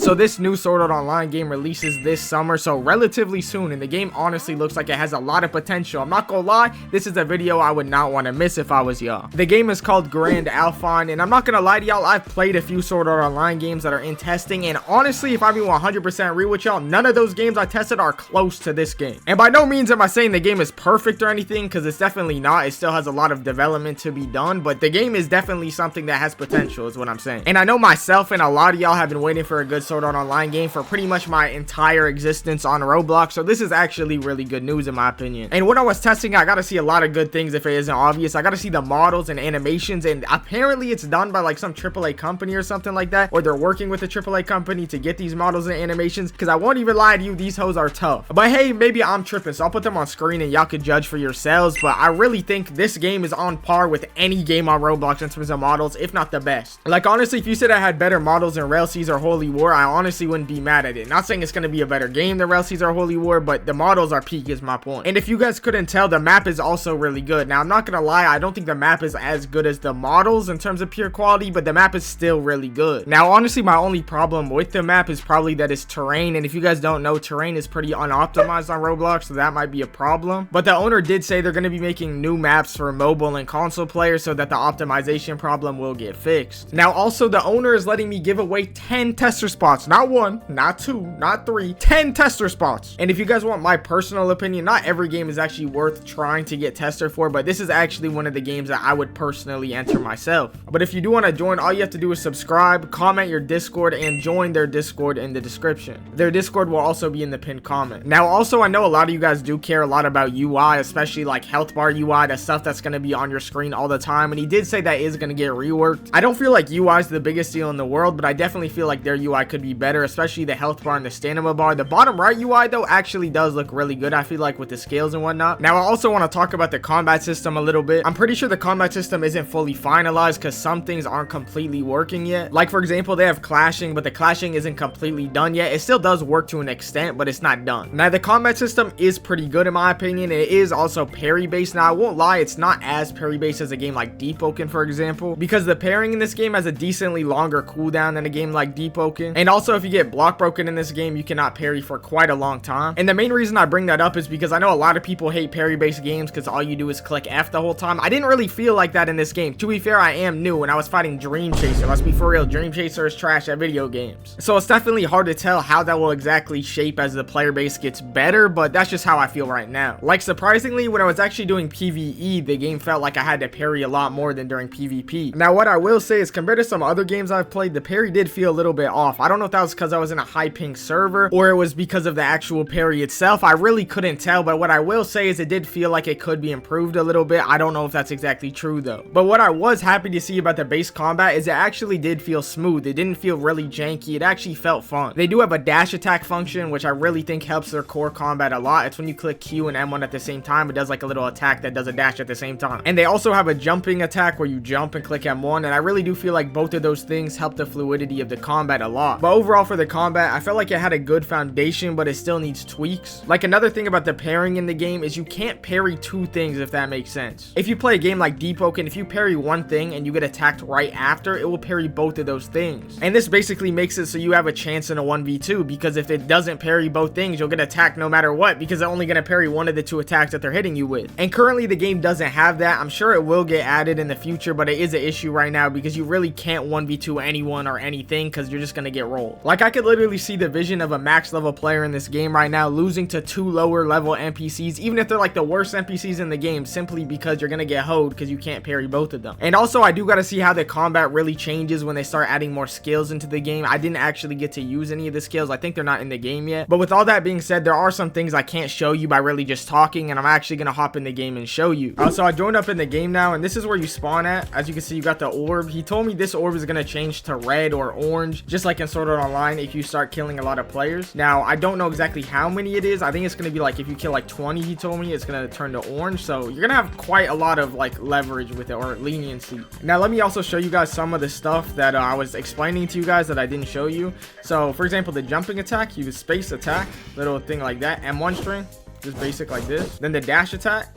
So this new Sword Art Online game releases this summer, so relatively soon, and the game honestly looks like it has a lot of potential. I'm not gonna lie, this is a video I would not want to miss if I was y'all. The game is called Grand Alphon, and I'm not gonna lie to y'all, I've played a few Sword Art Online games that are in testing, and honestly, if I be 100% real with y'all, none of those games I tested are close to this game. And by no means am I saying the game is perfect or anything, because it's definitely not. It still has a lot of development to be done, but the game is definitely something that has potential is what I'm saying. And I know myself and a lot of y'all have been waiting for a good Sword Art Online game for pretty much my entire existence on Roblox, so this is actually really good news in my opinion. And when I was testing, I got to see a lot of good things if it isn't obvious. I got to see the models and animations, and apparently it's done by like some AAA company or something like that, or they're working with a AAA company to get these models and animations, because I won't even lie to you, these hoes are tough. But hey, maybe I'm tripping, so I'll put them on screen and y'all could judge for yourselves, but I really think this game is on par with any game on Roblox in terms of models, if not the best. Like honestly, if you said I had better models than Railseas or Holy War, I honestly wouldn't be mad at it. Not saying it's going to be a better game than Railseas or Holy War, but the models are peak is my point. And if you guys couldn't tell, the map is also really good. Now I'm not going to lie, I don't think the map is as good as the models in terms of pure quality, but the map is still really good. Now honestly, my only problem with the map is probably that it's terrain, and if you guys don't know, terrain is pretty unoptimized on Roblox, so that might be a problem. But the owner did say they're going to be making new maps for mobile and console players so that the optimization problem will get fixed. Now also, the owner is letting me give away 10 tester spots, not 1, not 2, not 3, 10 tester spots. And if you guys want my personal opinion, not every game is actually worth trying to get tester for, but this is actually one of the games that I would personally enter myself. But if you do want to join, all you have to do is subscribe, comment your Discord, and join their Discord in the description. Their Discord will also be in the pinned comment. Now also, I know a lot of you guys do care a lot about UI, especially like health bar UI, the stuff that's going to be on your screen all the time, and he did say that is going to get reworked. I don't feel like UI is the biggest deal in the world, but I definitely feel like their UI could be better, especially the health bar and the stamina bar. The bottom right UI though actually does look really good, I feel like, with the scales and whatnot. Now I also want to talk about the combat system a little bit. I'm pretty sure the combat system isn't fully finalized because some things aren't completely working yet. Like for example, they have clashing, but the clashing isn't completely done yet. It still does work to an extent, but it's not done. Now the combat system is pretty good in my opinion. It is also parry based. Now I won't lie, it's not as parry based as a game like Deep Oaken, for example, because the parrying in this game has a decently longer cooldown than a game like Deep Oaken. And also, if you get block broken in this game, you cannot parry for quite a long time. And the main reason I bring that up is because I know a lot of people hate parry based games because all you do is click F the whole time. I didn't really feel like that in this game. To be fair, I am new and I was fighting Dream Chaser. Let's be for real, Dream Chaser is trash at video games, so it's definitely hard to tell how that will exactly shape as the player base gets better, but that's just how I feel right now. Like surprisingly, when I was actually doing PvE, the game felt like I had to parry a lot more than during PvP. Now what I will say is, compared to some other games I've played, the parry did feel a little bit off. I don't know if that was because I was in a high ping server or it was because of the actual parry itself. I really couldn't tell, but what I will say is it did feel like it could be improved a little bit. I don't know if that's exactly true though. But what I was happy to see about the base combat is it actually did feel smooth. It didn't feel really janky. It actually felt fun. They do have a dash attack function, which I really think helps their core combat a lot. It's when you click Q and M1 at the same time, it does like a little attack that does a dash at the same time. And they also have a jumping attack where you jump and click M1, and I really do feel like both of those things help the fluidity of the combat a lot. But overall for the combat, I felt like it had a good foundation, but it still needs tweaks. Like another thing about the pairing in the game is you can't parry two things, if that makes sense. If you play a game like Deep Oaken, if you parry one thing and you get attacked right after, it will parry both of those things. And this basically makes it so you have a chance in a 1v2, because if it doesn't parry both things, you'll get attacked no matter what, because they're only going to parry one of the two attacks that they're hitting you with. And currently the game doesn't have that. I'm sure it will get added in the future, but it is an issue right now because you really can't 1v2 anyone or anything because you're just going to get rolled. Like I could literally see the vision of a max level player in this game right now losing to 2 lower level NPCs, even if they're like the worst NPCs in the game, simply because you're going to get hoed because you can't parry both of them. And also I do got to see how the combat really changes when they start adding more skills into the game. I didn't actually get to use any of the skills. I think they're not in the game yet. But with all that being said, there are some things I can't show you by really just talking, and I'm actually going to hop in the game and show you. So I joined up in the game now, and this is where you spawn at. As you can see, you got the orb. He told me this orb is going to change to red or orange, just like in Sword Art Online, if you start killing a lot of players. Now, I don't know exactly how many it is. I think it's going to be like if you kill like 20, he told me, it's going to turn to orange. So you're going to have quite a lot of like leverage with it, or leniency. Now, let me also show you guys some of the stuff that I was explaining to you guys that I didn't show you. So for example, the jumping attack, you space attack, little thing like that, M1 string, just basic like this. Then the dash attack.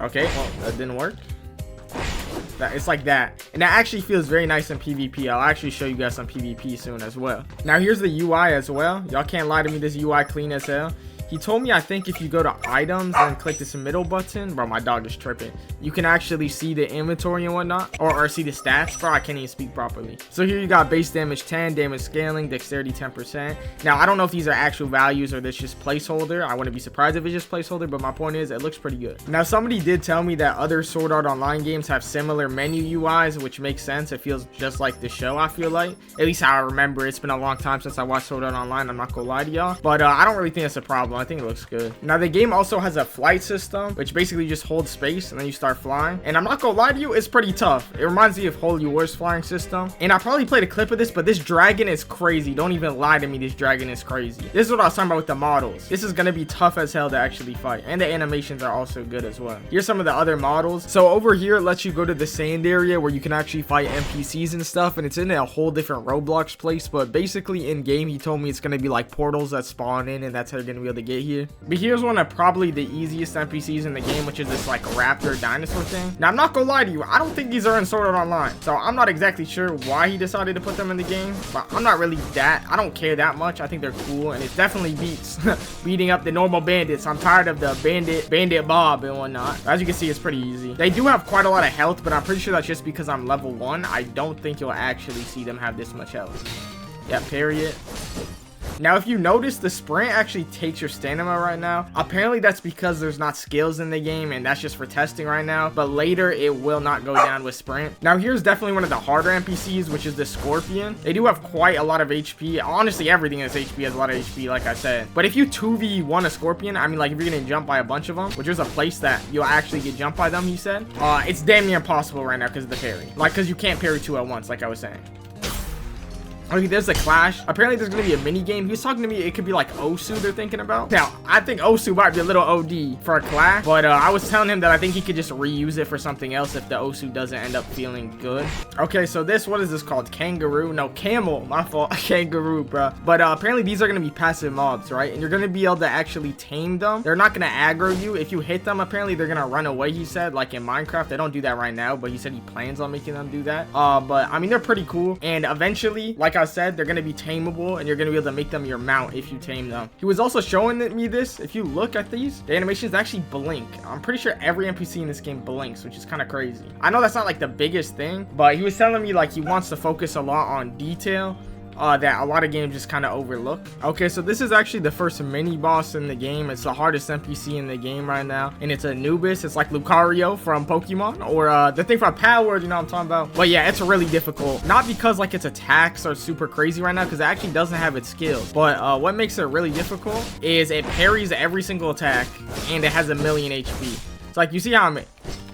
Okay, well, that didn't work. It's like that. And that actually feels very nice in PvP. I'll actually show you guys some PvP soon as well. Now here's the UI as well. Y'all can't lie to me, this UI clean as hell. He told me, I think if you go to items and click this middle button, bro, my dog is tripping, you can actually see the inventory and whatnot, or see the stats. Bro, I can't even speak properly. So here you got base damage 10, damage scaling, dexterity 10%. Now I don't know if these are actual values or this just placeholder. I wouldn't be surprised if it's just placeholder, but my point is it looks pretty good. Now somebody did tell me that other Sword Art Online games have similar menu UIs, which makes sense. It feels just like the show, I feel like, at least how I remember. It's been a long time since I watched Sword Art Online, I'm not gonna lie to y'all, but I don't really think it's a problem. I think it looks good. Now the game also has a flight system, which basically just holds space and then you start flying, and I'm not gonna lie to you, it's pretty tough. It reminds me of Holy War's flying system, and I probably played a clip of this, but this dragon is crazy. Don't even lie to me, this dragon is crazy. This is what I was talking about with the models. This is gonna be tough as hell to actually fight, and the animations are also good as well. Here's some of the other models. So over here it lets you go to the sand area where you can actually fight NPCs and stuff, and it's in a whole different Roblox place, but basically in game he told me it's gonna be like portals that spawn in, and that's how you're gonna be able to get here. But here's one of probably the easiest NPCs in the game, which is this like raptor dinosaur thing. Now I'm not gonna lie to you, I don't think these are in Sword Art Online, so I'm not exactly sure why he decided to put them in the game, but I'm not really I don't care that much. I think they're cool, and it definitely beats beating up the normal bandits. I'm tired of the bandit Bob and whatnot. As you can see, it's pretty easy. They do have quite a lot of health, but I'm pretty sure that's just because I'm level 1. I don't think you'll actually see them have this much health. Yeah, parry it. Now, if you notice, the sprint actually takes your stamina right now. Apparently, that's because there's not skills in the game, and that's just for testing right now. But later, it will not go down with sprint. Now, here's definitely one of the harder NPCs, which is the scorpion. They do have quite a lot of HP. Honestly, everything in this HP has a lot of HP, like I said. But if you 2v1 a scorpion, I mean, like, if you're getting jumped by a bunch of them, which is a place that you'll actually get jumped by them, he said, it's damn near impossible right now because of the parry. Like, because you can't parry 2 at once, like I was saying. Okay, there's a clash. Apparently there's gonna be a mini game. He was talking to me, it could be like Osu they're thinking about. Now I think Osu might be a little OD for a clash, but I was telling him that I think he could just reuse it for something else if the Osu doesn't end up feeling good. Okay, so this, what is this called? Kangaroo? No, camel, my fault. Kangaroo, bro. But apparently these are gonna be passive mobs, right? And you're gonna be able to actually tame them. They're not gonna aggro you. If you hit them, apparently they're gonna run away, he said. Like in Minecraft, they don't do that right now, but he said he plans on making them do that. But I mean, they're pretty cool, and eventually, like I said, they're gonna be tameable, and you're gonna be able to make them your mount if you tame them. He was also showing me this. If you look at these, the animations actually blink. I'm pretty sure every NPC in this game blinks, which is kind of crazy. I know that's not like the biggest thing, but he was telling me like he wants to focus a lot on detail that a lot of games just kind of overlook. Okay, so this is actually the first mini boss in the game. It's the hardest NPC in the game right now, and it's Anubis. It's like Lucario from Pokemon, or the thing from Power, you know what I'm talking about. But yeah, it's really difficult, not because like its attacks are super crazy right now, because it actually doesn't have its skills, but what makes it really difficult is it parries every single attack, and it has 1,000,000 HP. It's like, you see how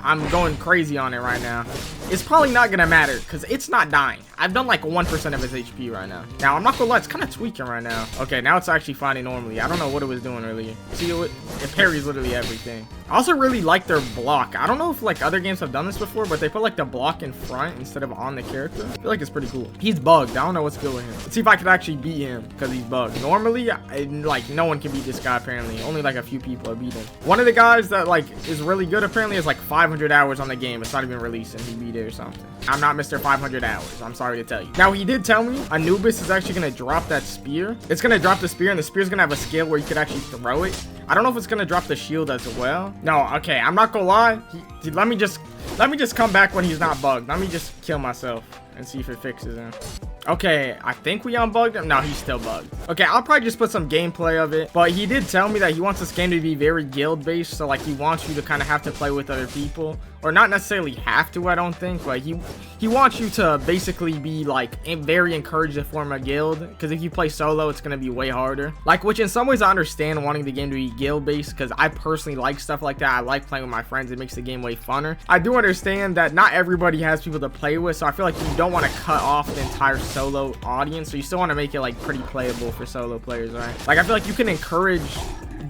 I'm going crazy on it right now. It's probably not gonna matter because it's not dying. I've done like 1% of his HP right now. Now, I'm not gonna lie, it's kind of tweaking right now. Okay, now it's actually fighting normally. I don't know what it was doing earlier. See, it parries literally everything. I also really like their block. I don't know if like other games have done this before, but they put like the block in front instead of on the character. I feel like it's pretty cool. He's bugged. I don't know what's good with him. Let's see if I could actually beat him because he's bugged. Normally, like no one can beat this guy apparently. Only like a few people have beat him. One of the guys that like is really good apparently is like 500 hours on the game. It's not even released and he beat it or something. I'm not Mr. 500 hours. I'm sorry to tell you. Now, he did tell me Anubis is actually going to drop that spear. It's going to drop the spear, and the spear is going to have a skill where you could actually throw it. I don't know if it's going to drop the shield as well. No, okay. I'm not going to lie. Let me just come back when he's not bugged. Let me just kill myself and see if it fixes him. Okay, I think we unbugged him. No, he's still bugged. Okay, I'll probably just put some gameplay of it. But he did tell me that he wants this game to be very guild-based. So, like, he wants you to kind of have to play with other people. Or not necessarily have to, I don't think. But he wants you to basically be, like, very encouraged to form a guild. Because if you play solo, it's going to be way harder. Like, which in some ways I understand wanting the game to be guild-based. Because I personally like stuff like that. I like playing with my friends. It makes the game way funner. I do understand that not everybody has people to play with. So I feel like you don't want to cut off the entire solo audience, so you still want to make it like pretty playable for solo players, right? Like, I feel like you can encourage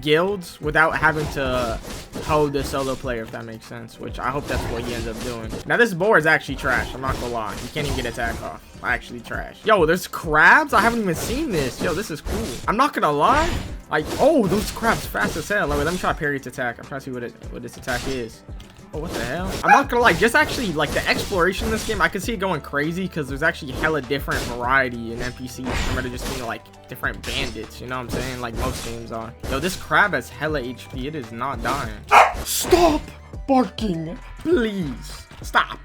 guilds without having to hold the solo player, if that makes sense, which I hope that's what he ends up doing. Now, this board is actually trash. I'm not gonna lie. You can't even get attack off. Actually trash. Yo, there's crabs. I haven't even seen this. Yo, this is cool. I'm not gonna lie. Like, oh, those crabs fast as hell. Wait, let me try to parry its attack. I'm trying to see what its attack is. Oh, what the hell? I'm not gonna lie, just actually like the exploration in this game, I can see it going crazy because there's actually hella different variety in NPCs compared to just being like different bandits, you know what I'm saying? Like most games are. Yo, this crab has hella HP. It is not dying. Stop barking, please. Stop.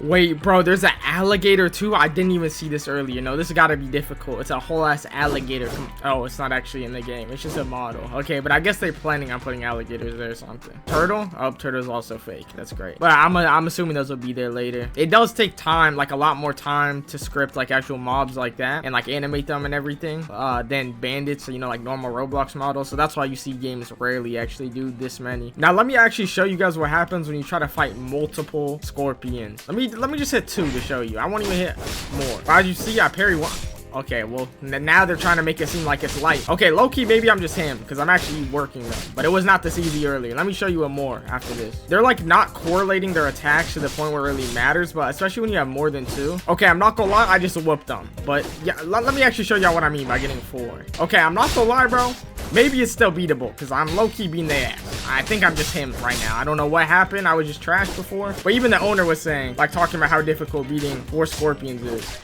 Wait, bro, there's an alligator too. I didn't even see this earlier. No, this has got to be difficult. It's a whole ass alligator. Oh, it's not actually in the game. It's just a model. Okay, but I guess they're planning on putting alligators there or something. Turtle? Oh, turtle's also fake. That's great. But I'm assuming those will be there later. It does take time, like a lot more time to script like actual mobs like that and like animate them and everything than bandits, you know, like normal Roblox models. So that's why you see games rarely actually do this many. Now, let me actually show you guys what happens when you try to fight multiple scorpions. Let me just hit 2 to show you. I won't even hit more. As you see, I parry 1. Okay, well, now they're trying to make it seem like it's light. Okay, low-key, maybe I'm just him because I'm actually working them. But it was not this easy earlier. Let me show you a more after this. They're like not correlating their attacks to the point where it really matters, but especially when you have more than 2. Okay, I'm not gonna lie, I just whooped them. But yeah, let me actually show y'all what I mean by getting 4. Okay, I'm not gonna lie, bro. Maybe it's still beatable because I'm low-key beating their ass. I think I'm just him right now. I don't know what happened. I was just trash before. But even the owner was saying, like, talking about how difficult beating 4 scorpions is.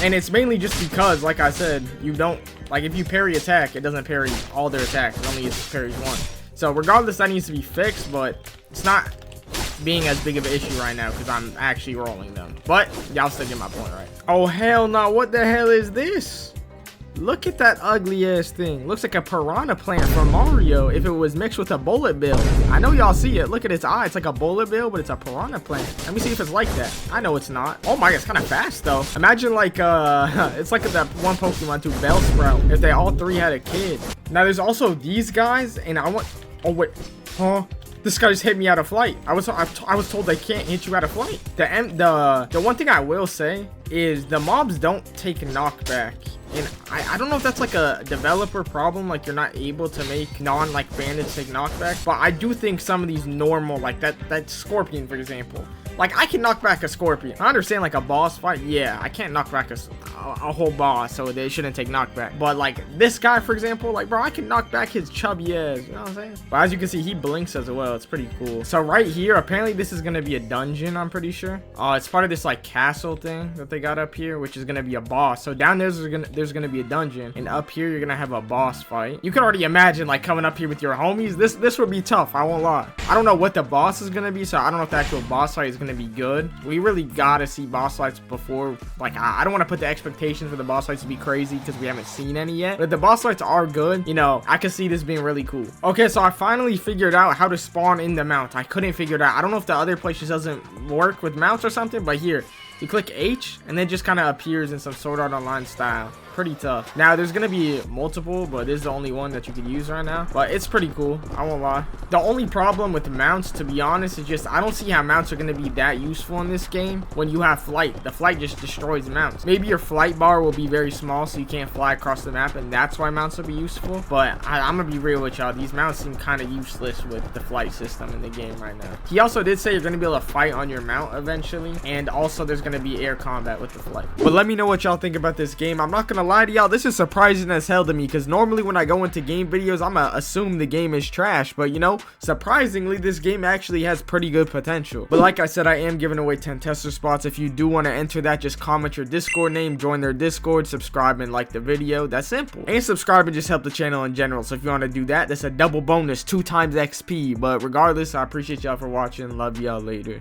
And it's mainly just because, like I said, you don't, like, if you parry attack, it doesn't parry all their attacks. It only parries 1. So regardless, that needs to be fixed, but it's not being as big of an issue right now because I'm actually rolling them. But y'all still get my point, right? Oh, hell no. What the hell is this? Look at that ugly ass thing. Looks like a piranha plant from Mario if it was mixed with a bullet bill. I know y'all see it. Look at its eye. It's like a bullet bill, but it's a piranha plant. Let me see if it's like that. I know it's not. Oh my God, it's kind of fast though. Imagine like it's like that one Pokemon too, Bellsprout, if they all 3 had a kid. Now there's also these guys, and I want. Oh wait, huh? This guy just hit me out of flight. I was told they can't hit you out of flight. The one thing I will say is the mobs don't take knockback. And I don't know if that's like a developer problem, like you're not able to make like bandits take knockback, but I do think some of these normal, like that scorpion, for example, like I can knock back a scorpion. I understand like a boss fight, yeah, I can't knock back a whole boss, so they shouldn't take knockback. But like this guy, for example, like bro, I can knock back his chubby ass, you know what I'm saying? But as you can see, he blinks as well. It's pretty cool. So right here, apparently this is gonna be a dungeon, I'm pretty sure. It's part of this like castle thing that they got up here, which is gonna be a boss. So down there's gonna be a dungeon, and up here you're gonna have a boss fight. You can already imagine like coming up here with your homies. This would be tough, I won't lie. I don't know what the boss is gonna be, so I don't know if the actual boss fight is gonna be good. We really gotta see boss fights before, like I don't want to put the expectations for the boss fights to be crazy because we haven't seen any yet. But if the boss fights are good, you know, I can see this being really cool. Okay, so I finally figured out how to spawn in the mount. I couldn't figure it out. I don't know if the other place just doesn't work with mounts or something, but here you click H and then just kind of appears in some Sword Art Online style. Pretty tough. Now there's gonna be multiple, but this is the only one that you could use right now, but it's pretty cool, I won't lie. The only problem with mounts, to be honest, is just I don't see how mounts are gonna be that useful in this game when you have flight. The flight just destroys mounts. Maybe your flight bar will be very small so you can't fly across the map, and that's why mounts will be useful. But I'm gonna be real with y'all, these mounts seem kind of useless with the flight system in the game right now. He also did say you're gonna be able to fight on your mount eventually, and also there's gonna be air combat with the flight. But let me know what y'all think about this game. I'm not gonna lie to y'all, this is surprising as hell to me because normally when I go into game videos, I'm gonna assume the game is trash, but you know, surprisingly this game actually has pretty good potential. But like I said, I am giving away 10 tester spots. If you do want to enter that, just comment your Discord name, join their Discord, subscribe, and like the video. That's simple. And subscribe and just help the channel in general. So if you want to do that, that's a double bonus, 2 times XP. But regardless, I appreciate y'all for watching. Love y'all later.